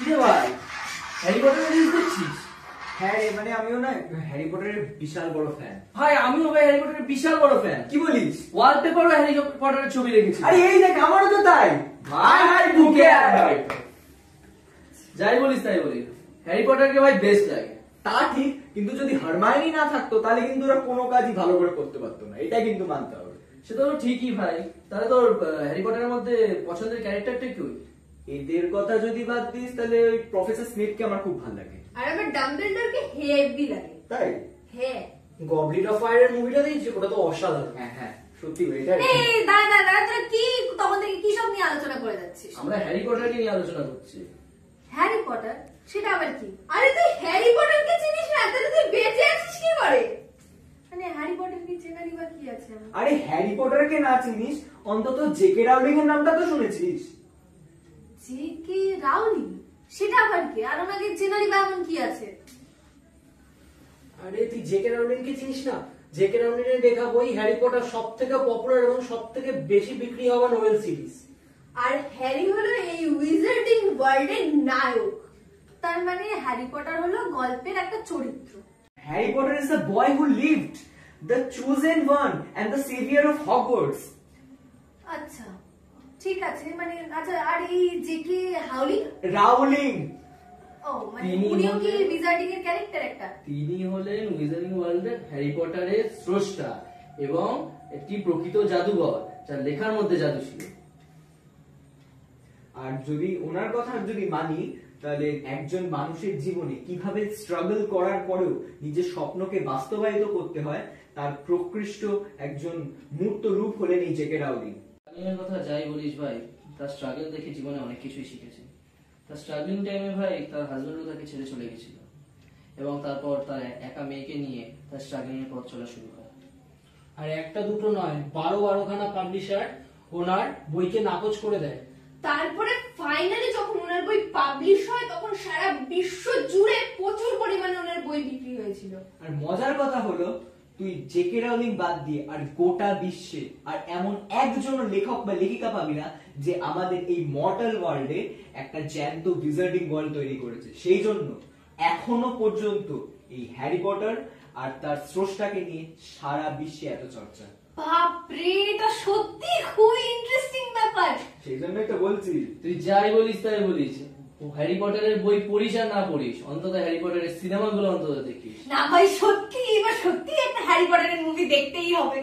কিরে ভাই, Harry Potter reels দেখছিস? হ্যাঁ রে, মানে আমিও না হ্যারি পটারের বিশাল বড় ফ্যান। ভাই আমিও ভাই হ্যারি পটারের বিশাল বড় ফ্যান। কি বলিস? ওয়ালপেপারও হ্যারি পটারের ছবি রেখেছি। আরে এই দেখ, আমারও তো তাই। ভাই ভাই বুকে ভাই, যাই বলিস তাই বলিস, হ্যারি পটারকে ভাই বেস্ট লাগে। তা ঠিক, কিন্তু যদি হারমায়োনি না থাকতো তাহলে কিন্তু ওরা কোনো কাজই ভালো করে করতে পারতো না, এটা কিন্তু মানতে হবে। সে তো ঠিকই ভাই। তাহলে তোর হ্যারি পটারের মধ্যে পছন্দের ক্যারেক্টারটা কি? এদের কথা যদি বাদ দিস তাহলে ওই প্রফেসর স্মিথকে আমার খুব ভালো লাগে। আর আমার ডাম্বলডোরকে হেভি লাগে। তাই? হ্যাঁ। গবলিন অফ ফায়ারের মুভিটা দেখেছি, ওটা তো অসাধারণ। হ্যাঁ হ্যাঁ, সত্যি এটা। এই দাঁড়া তোরা কি তখন থেকে কি সব নিয়ে আলোচনা করে যাচ্ছিস? আমরা হ্যারি পটারকে নিয়ে আলোচনা করছি। Harry Potter? সেটা আবার কি? আরে তুই হ্যারি পটারকে চিনিস না? তাহলে তুই বেঁচে আছিস কি করে? মানে হ্যারি পটারকে চেনারই বা কি আছে? আরে হ্যারি পটারকে না চিনিস, অন্তত জেকে রাউলিং এর নামটা তো শুনেছিস। JK Rowling? সেটা আবার কি? আর ওনাকে চেনারই বা এমন কি আছে? আরে তুই জেকে রাউলিংকে চিনিস না? জেকে রাউলিং এর লেখা বই হ্যারি পটার সব থেকে পপুলার এবং সব থেকে বেশি বিক্রি হওয়া নোবেল সিরিজ। আর হ্যারি হলো এই উইজার্ডিং ওয়ার্ল্ডের নায়ক। তার মানে হ্যারি পটার হলো গল্পের একটা চরিত্র। Harry Potter is the boy who lived, the chosen one and the savior of Hogwarts. আচ্ছা ঠিক আছে, মানে আচ্ছা, আর এই জেকে হাউলিং? রাউলিং। ও মানে তিনি উনিও কি হলেন- উইজার্ডিং এর ক্যারেক্টার একটা? তিনি হলেন উইজার্ডিং ওয়ার্ল্ডের হ্যারি পটারের স্রষ্টা এবং একটি প্রকৃত জাদুঘর যার লেখার মধ্যে জাদু ছিল। আর যদি ওনার কথা যদি মানি, তাহলে একজন মানুষের জীবনে কিভাবে স্ট্রাগল করার পরেও নিজের স্বপ্নকে বাস্তবায়িত করতে হয় তার প্রকৃষ্ট একজন মূর্ত রূপ হলেন এই জেকে রাউলিং। স্ট্রাগলিংয়ের কথা যাই বলিস ভাই, তার স্ট্রাগল দেখে জীবনে অনেক কিছুই শিখেছে। তার স্ট্রাগলিং টাইমে ভাই তার হাজবেন্ডও তাকে ছেড়ে চলে গেছিল এবং তারপর তার একা মেয়েকে নিয়ে তার স্ট্রাগলিং এর পথ চলা শুরু হয়। আর একটা দুটো নয়, 12-12খানা পাবলিশার ওনার বইকে নাকচ করে দেয়। তারপরে ফাইনালি যখন ওনার বই পাবলিশ হয় তখন সারা বিশ্ব জুড়ে প্রচুর পরিমাণে ওনার বই বিক্রি হয়েছিল। আর মজার কথা হলো, তুই জেকে রাউলিং বাদ দিয়ে আর গোটা বিশ্বে আর এমন একজন লেখক বা লেখিকা পাবি না যে আমাদের এই মর্টাল ওয়ার্ল্ডে একটা জ্যান্ত উইজার্ডিং ওয়ার্ল্ড তৈরি করেছে। সেই জন্য এখনো পর্যন্ত এই হ্যারি পটার আর তার স্রষ্টাকে নিয়ে সারা বিশ্বে এত চর্চা। বাপরে, এটা সত্যি খুব ইন্টারেস্টিং ব্যাপার। সেই জন্যই তো বলছি। তুই যাই বলিস তাই বলিস, হ্যারি পটারের বই পড়িস আর না পড়িস, অন্তত হ্যারি পটারের সিনেমাগুলো অন্তত দেখিস। না ভাই সত্যি, এবার সত্যি একটা হ্যারি পটারের মুভি দেখতেই হবে।